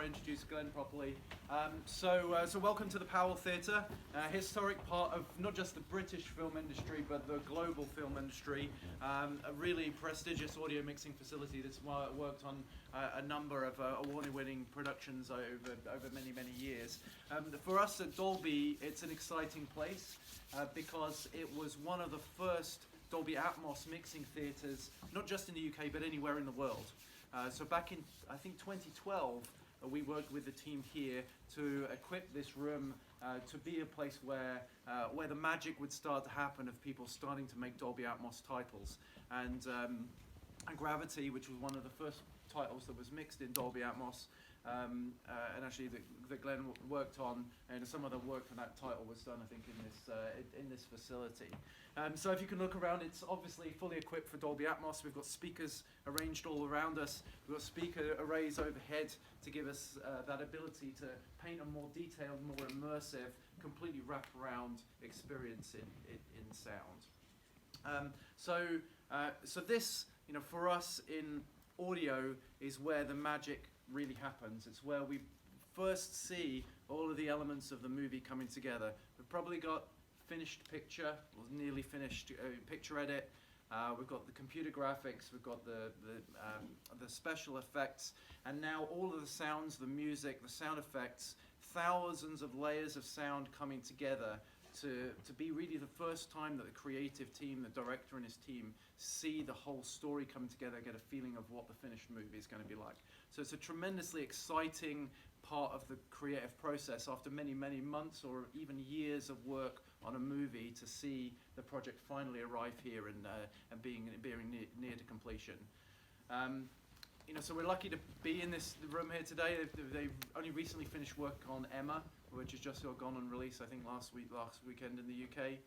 I introduce Glenn properly. So welcome to the Powell Theatre, a historic part of not just the British film industry, but the global film industry. A really prestigious audio mixing facility that's worked on a number of award-winning productions over many, many years. For us at Dolby, it's an exciting place because it was one of the first Dolby Atmos mixing theatres, not just in the UK, but anywhere in the world. So back in, I think, 2012, we worked with the team here to equip this room to be a place where the magic would start to happen of people starting to make Dolby Atmos titles. And Gravity, which was one of the first titles that was mixed in Dolby Atmos, and actually that Glenn worked on, and some of the work for that title was done, I think, in this facility. So if you can look around, it's obviously fully equipped for Dolby Atmos. We've got speakers arranged all around us. We've got speaker arrays overhead to give us that ability to paint a more detailed, more immersive, completely wraparound experience in sound. So this, for us in audio, is where the magic really happens. It's where we first see all of the elements of the movie coming together. We've probably got finished picture, or nearly finished picture edit. We've got the computer graphics, we've got the special effects, and now all of the sounds, the music, the sound effects, thousands of layers of sound coming together to be really the first time that the creative team, the director and his team, see the whole story come together, get a feeling of what the finished movie is going to be like. So it's a tremendously exciting part of the creative process after many, many months or even years of work on a movie to see the project finally arrive here and being near to completion. So we're lucky to be in this room here today. They've only recently finished work on Emma, which has just gone on release, I think, last weekend in the UK.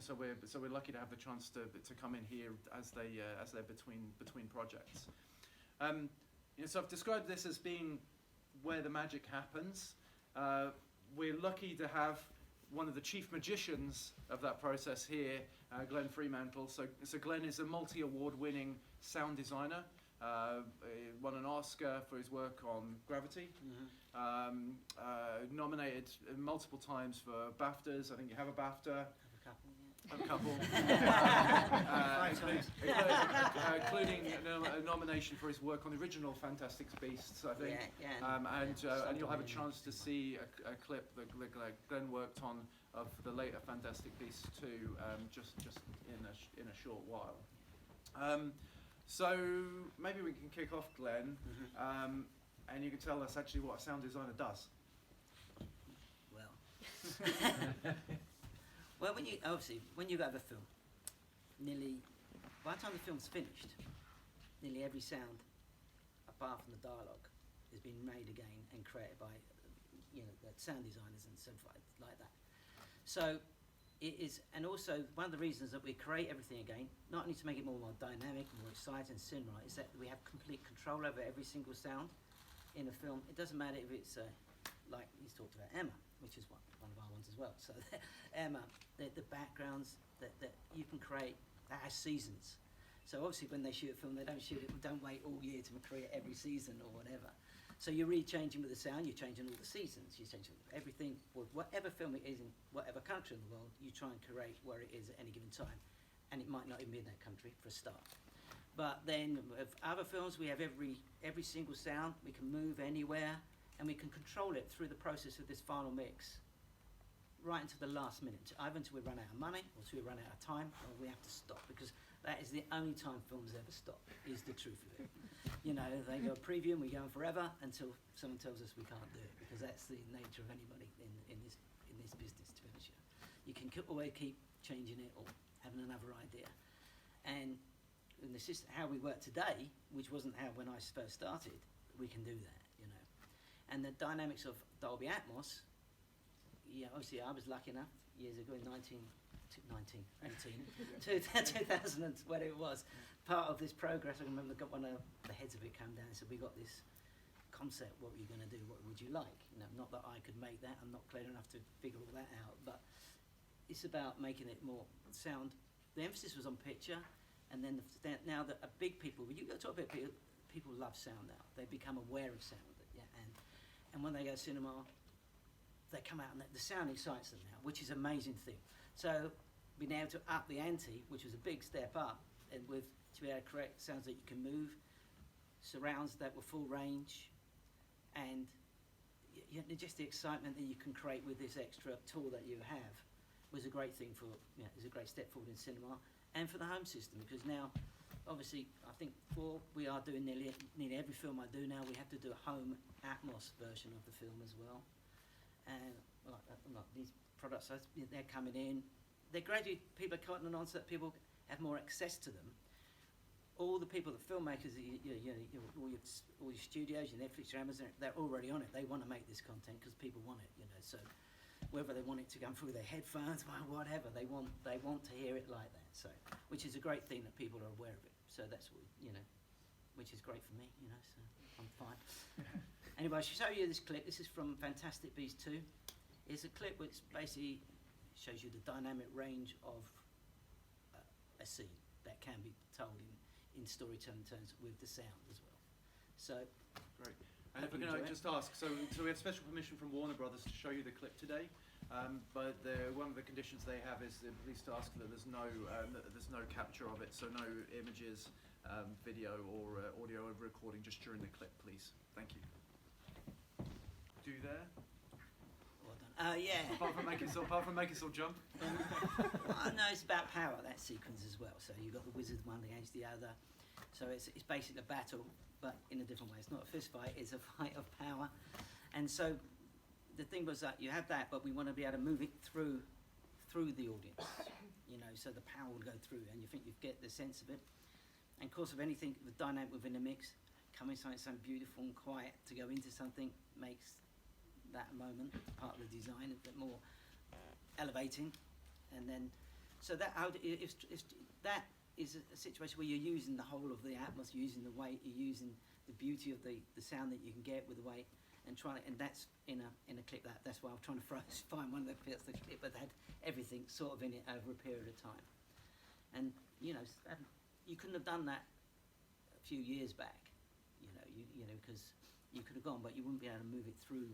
So we're lucky to have the chance to come in here as they're between projects. So I've described this as being where the magic happens. We're lucky to have one of the chief magicians of that process here, Glenn Fremantle. So Glenn is a multi-award-winning sound designer. Won an Oscar for his work on Gravity. Nominated multiple times for BAFTAs. I think you have a BAFTA. A couple. Including a nomination for his work on the original Fantastic Beasts, I think. And you'll have a chance to see a clip that Glenn worked on of the later Fantastic Beasts 2, just in a short while. So maybe we can kick off, Glenn, and you can tell us actually what a sound designer does. Well. Well, when you have a film, by the time the film's finished, nearly every sound, apart from the dialogue, has been made again and created by, the sound designers and so forth like that. So it is, and also one of the reasons that we create everything again, not only to make it more dynamic, more exciting, cinema, is that we have complete control over every single sound in a film. It doesn't matter if it's like he's talked about Emma, which is one of our ones as well. So Emma, the backgrounds that you can create, that has seasons. So obviously when they shoot a film, they don't wait all year to create every season or whatever. So you're really changing with the sound, you're changing all the seasons, you're changing everything, with whatever film it is in whatever country in the world, you try and create where it is at any given time. And it might not even be in that country for a start. But then with other films, we have every single sound, we can move anywhere, and we can control it through the process of this final mix, right into the last minute, either until we run out of money, or until we run out of time, or we have to stop, because that is the only time films ever stop, is the truth of it. They go preview and we go on forever until someone tells us we can't do it, because that's the nature of anybody in this business, to be honest with you. You can always keep changing it or having another idea. And this is how we work today, which wasn't how when I first started, we can do that, And the dynamics of Dolby Atmos, obviously I was lucky enough years ago in 2000 and whatever it was, part of this progress. I remember got one of the heads of it come down and said, we got this concept, what were you going to do, what would you like? Not that I could make that, I'm not clever enough to figure all that out, but it's about making it more sound. The emphasis was on picture, and then now that a big people, when you go talk about people love sound now. They become aware of sound, yeah, and when they go to cinema, they come out and the sound excites them now, which is an amazing thing. So being able to up the ante, which was a big step up, and to be able to create sounds that you can move, surrounds that were full range, and just the excitement that you can create with this extra tool that you have was a great thing is a great step forward in cinema and for the home system, because now, obviously, I think we are doing nearly every film I do now, we have to do a home Atmos version of the film as well. And like these products, they're coming in. They're gradually, people are cutting on so that people have more access to them. All the people, the filmmakers, all your studios, your Netflix, your Amazon, they're already on it. They want to make this content because people want it, So whether they want it to come through their headphones, whatever, they want to hear it like that. So, which is a great thing that people are aware of it. So that's what which is great for me, So I'm fine. Anyway, I should show you this clip. This is from Fantastic Beasts 2. It's a clip which basically shows you the dynamic range of a scene that can be told in storytelling terms with the sound as well. So, great. And if we're going to just ask, so we have special permission from Warner Brothers to show you the clip today, but one of the conditions they have is please to ask that there's no capture of it, so no images, video or audio recording just during the clip, please. Thank you. Do you there? Well done. Yeah. Apart from making us all jump. Well, no, it's about power, that sequence as well. So you've got the wizard one against the other. So it's basically a battle, but in a different way. It's not a fist fight, it's a fight of power. And so the thing was that you have that, but we want to be able to move it through the audience, so the power will go through, and you think you get the sense of it. And of course, of anything, the dynamic within the mix, coming something beautiful and quiet to go into something makes that moment part of the design a bit more elevating. And then, so that if that is a situation where you're using the whole of the Atmos, using the weight, you're using the beauty of the sound that you can get with the weight, and that's in a clip that's why I'm trying to find one of the bits of the clip that had everything sort of in it over a period of time. And you couldn't have done that a few years back, because you could have gone, but you wouldn't be able to move it through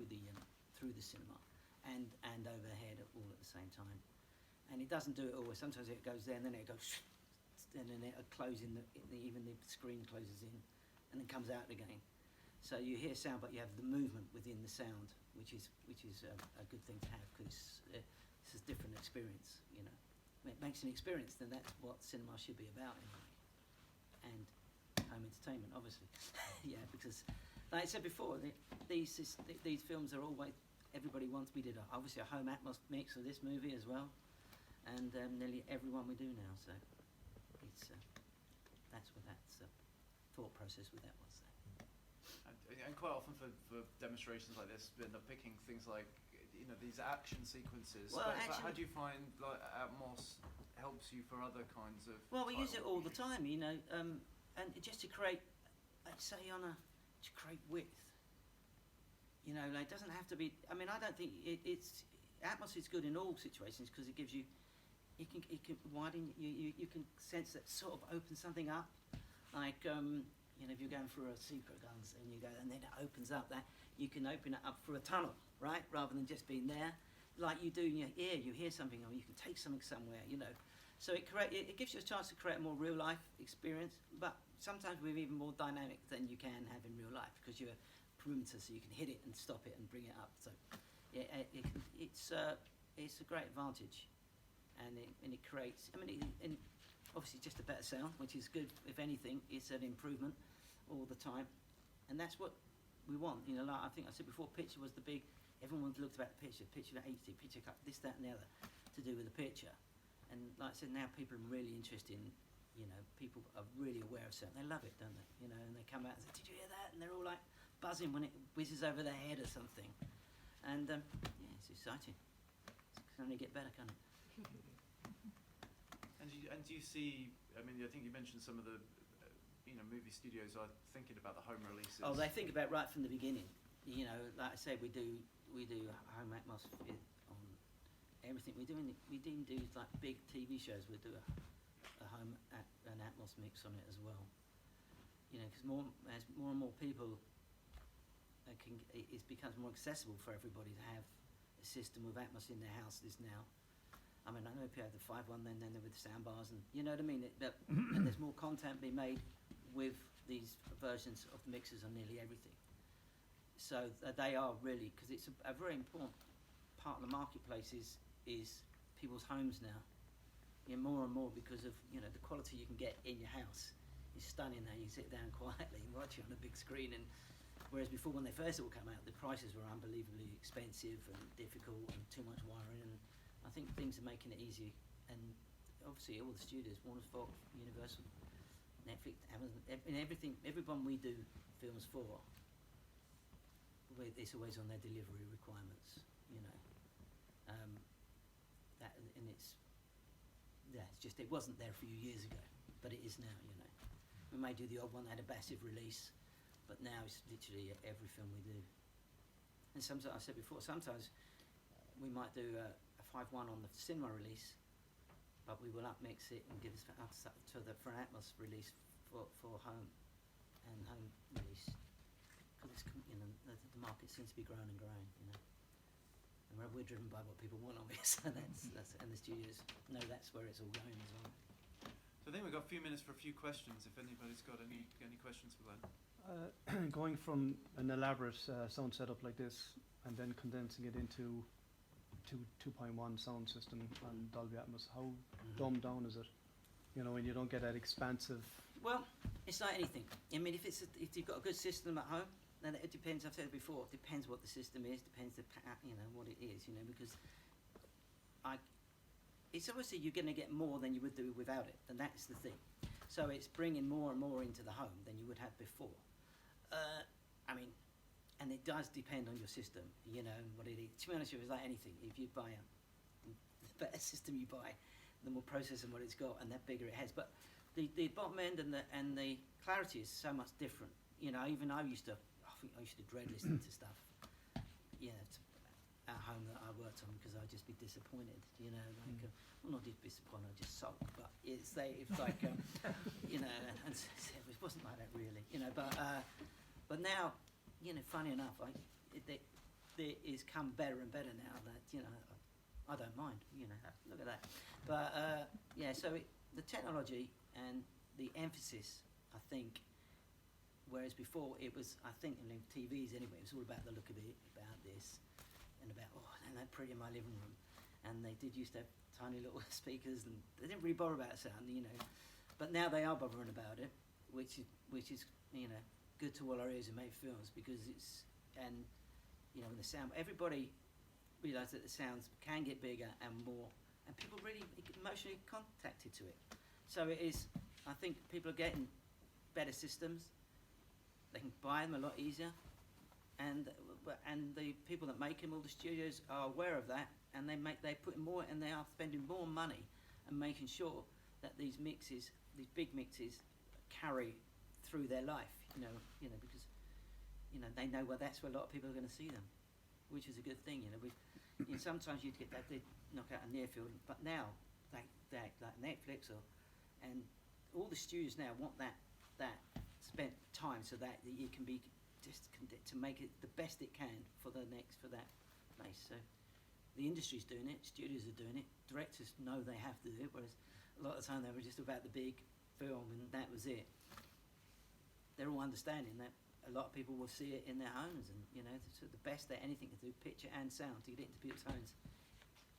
the cinema and overhead all at the same time. And it doesn't do it always. Sometimes it goes there and then it goes, and then it closes even the screen closes in, and then comes out again. So you hear sound, but you have the movement within the sound, which is a good thing to have, because it's a different experience. It makes an experience, then that's what cinema should be about anyway. And home entertainment, obviously. Yeah, because like I said before, these films are always, everybody wants. We did obviously a home Atmos mix of this movie as well, and nearly everyone we do now. So it's that's what that thought process with that was. And quite often for demonstrations like this, we end up picking things like these action sequences. Well, but how do you find like Atmos helps you for other kinds of? Well, we use it all the time, and just to create, let's say to create width. It doesn't have to be. I mean, I don't think it's Atmos is good in all situations because it gives you, it can widen. You can sense that sort of opens something up, like if you're going through a secret guns and you go and then it opens up, that you can open it up through a tunnel, right, rather than just being there, like you do in your ear. You hear something or you can take something somewhere, So it gives you a chance to create a more real life experience, but sometimes we're even more dynamic than you can have in real life because you're perimeter, so you can hit it and stop it and bring it up. So yeah, it's a great advantage, and it creates. I mean, and obviously just a better sound, which is good. If anything, it's an improvement all the time, and that's what we want. Like I think I said before, picture was the big. Everyone looked about the picture HD, picture cut, this, that, and the other, to do with the picture. And like I said, now people are really interested in. People are really aware of something. They love it, don't they? And they come out and say, "Did you hear that?" And they're all like buzzing when it whizzes over their head or something. And yeah, it's exciting. It can only get better, can't it? And do you see? I mean, I think you mentioned some of the, movie studios are thinking about the home releases. Oh, they think about right from the beginning. Like I said, we do home Atmos on everything. We didn't do like big TV shows. We do a home an Atmos mix on it as well. you know, because as more and more people it becomes more accessible for everybody to have a system with Atmos in their houses now. I mean, I know people have the 5.1 then with the sound bars, and you know what I mean. And there's more content being made with these versions of mixers on nearly everything. So they are really, because it's a very important part of the marketplace is people's homes now. You know, more and more because of, you know, the quality you can get in your house is stunning now. You sit down quietly and watch it on a big screen, and whereas before when they first all came out, the prices were unbelievably expensive and difficult and too much wiring, and I think things are making it easy. And obviously all the studios, Warner, Fox, Universal, Netflix, Amazon, and everyone we do films for, it's always on their delivery requirements, you know. And it's just, it wasn't there a few years ago, but it is now, you know. We may do the odd one that had a massive release, but now it's literally every film we do. And sometimes, I said before, sometimes we might do a 5.1 on the cinema release, but we will upmix it and give it for an Atmos release for home and home release. Because it's, you know, the market seems to be growing and growing, you know. And we're driven by what people want of it, so that's and the studios know that's where it's all going as well. So I think we've got a few minutes for a few questions, if anybody's got any questions for Glenn. Going from an elaborate sound setup like this and then condensing it into 2.1 sound system and Dolby Atmos, how dumbed down is it? You know, when you don't get that expansive. Well, it's like anything. I mean, if you've got a good system at home, then it depends. I've said it before. It depends what the system is. Depends you know what it is. You know, because it's obviously you're going to get more than you would do without it, and that's the thing. So it's bringing more and more into the home than you would have before. I mean, and it does depend on your system, you know, and what it is. To be honest with you, it's like anything. If you buy the better system you buy, the more processing what it's got, and the bigger it has. But the bottom end and the clarity is so much different. You know, even I used to dread listening to stuff, you know, at home that I worked on, because I'd just be disappointed, you know, like, well, not just disappointed, I'd just sulk, but it's like, you know, and it wasn't like that really, you know, but now, you know, funny enough, it is come better and better now that, you know, I don't mind, you know, look at that. But, yeah, so the technology and the emphasis, I think, whereas before it was, I think, in TVs anyway, it was all about the look of it, about this, and about, oh, isn't that pretty in my living room? And they did used to have tiny little speakers, and they didn't really bother about sound, you know. But now they are bothering about it, which is, you know, good to all our ears who make films, because it's, and, you know, the sound, everybody realise that the sounds can get bigger and more, and people really emotionally contacted to it. So it is, I think people are getting better systems. They can buy them a lot easier, and the people that make them, all the studios, are aware of that, and they put more, and they are spending more money and making sure that these mixes, these big mixes, carry through their life. You know, because, you know, they know, well, that's where a lot of people are going to see them, which is a good thing. You know, you know, sometimes you'd get that, they'd knock out a near field, but now like Netflix and all the studios now want that spent time, so that you can be to make it the best it can for that place. So the industry's doing it, studios are doing it, directors know they have to do it, whereas a lot of the time they were just about the big film and that was it. They're all understanding that a lot of people will see it in their homes, and, you know, so the best that anything can do, picture and sound, to get it into people's homes.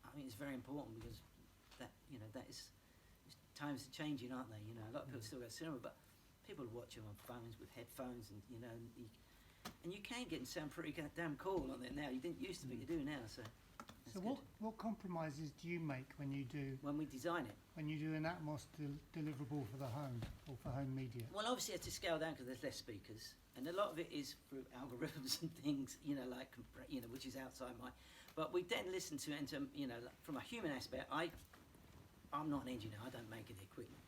I mean, it's very important, because that, you know, that is, times are changing, aren't they? You know, a lot of people still go to cinema, but people watch them on phones with headphones, and, you know, and you can get and sound pretty damn cool on there now. You didn't used to, but you do now. So what compromises do you make when you design it? When you do an Atmos deliverable for the home or for home media? Well, obviously you have to scale down because there's less speakers, and a lot of it is through algorithms and things, you know, like, you know, which is outside my. But we then listen to it, and you know, like, from a human aspect, I'm not an engineer. I don't make any equipment,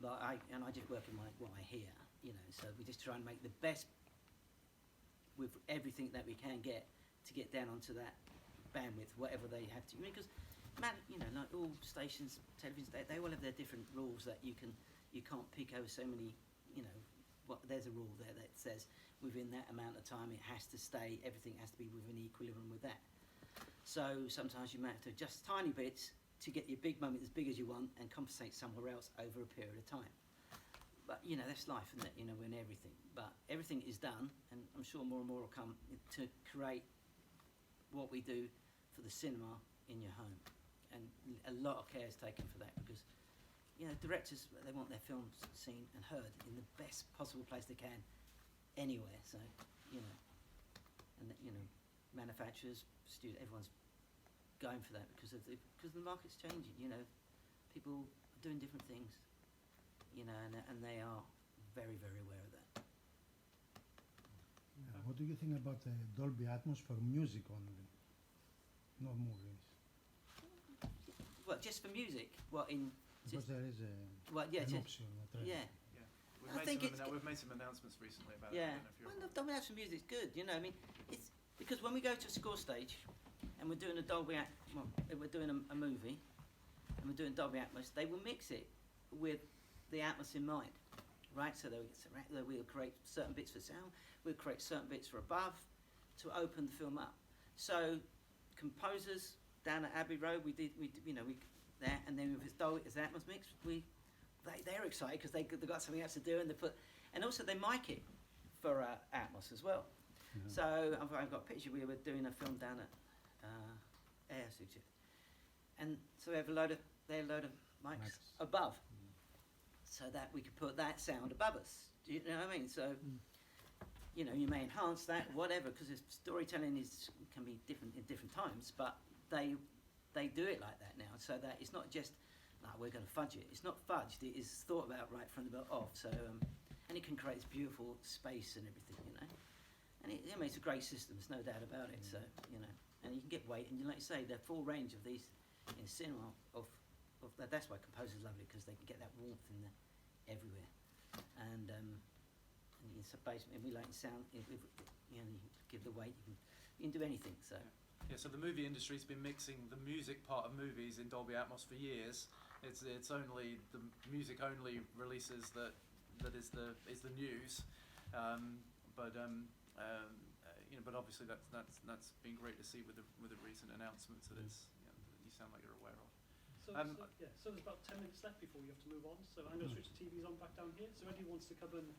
but I just work in what I hear, you know. So we just try and make the best with everything that we can get to get down onto that bandwidth, whatever they have to. Because, you know, like all stations, televisions, they all have their different rules that you can't pick over so many, you know, there's a rule there that says within that amount of time it has to stay. Everything has to be within equilibrium with that. So sometimes you might have to adjust tiny bits to get your big moment as big as you want and compensate somewhere else over a period of time. But you know, that's life, isn't it? You know, in everything. But everything is done, and I'm sure more and more will come to create what we do for the cinema in your home. And a lot of care is taken for that, because you know, directors, they want their films seen and heard in the best possible place they can, anywhere. So you know, and you know, manufacturers, everyone's going for that because the market's changing. You know, people are doing different things. You know, and they are very, very aware of that. Yeah. What do you think about the Dolby Atmos for music only, not movies? Well, just for music. What in? Because Just, there is well, yeah, an just, option. A trend. yeah. Yeah, I think we've made some announcements recently about Yeah, it. I don't know if you're well, Dolby Atmos music's good. You know, I mean, it's because when we go to a score stage, and we're doing a Dolby Atmos, we're doing a movie, and we're doing Dolby Atmos, they will mix it with the Atmos in mind, right? So we'll create certain bits for sound, we'll create certain bits for above, to open the film up. So, composers down at Abbey Road, we there, and then with his Dolby, his Atmos mix, they're excited because they've got something else to do, and also they mic it for Atmos as well. Mhm. So I've got a picture. We were doing a film down at Air Studio, and so they have a load of mics Mics. above, so that we could put that sound above us. Do you know what I mean? So you know, you may enhance that, whatever, because storytelling can be different in different times, but they do it like that now, so that it's not just like we're going to fudge it. It's not fudged. It is thought about right from the off. So and it can create this beautiful space and everything, you know. And I mean, it's a great system. There's no doubt about it. So you know, and you can get weight, and like you say, the full range of these in cinema of that. That's why composers love it, because they can get that warmth in everywhere. And it's a basement. We like sound. You know, you give the weight. You can do anything. So. Yeah, so the movie industry's been mixing the music part of movies in Dolby Atmos for years. It's only the music only releases that is the news, you know, but obviously that's been great to see with the recent announcements that it's, you know, that you sound like you're aware of. So there's about 10 minutes left before you have to move on. So I'm going to switch the TVs on back down here. So anyone wants to come and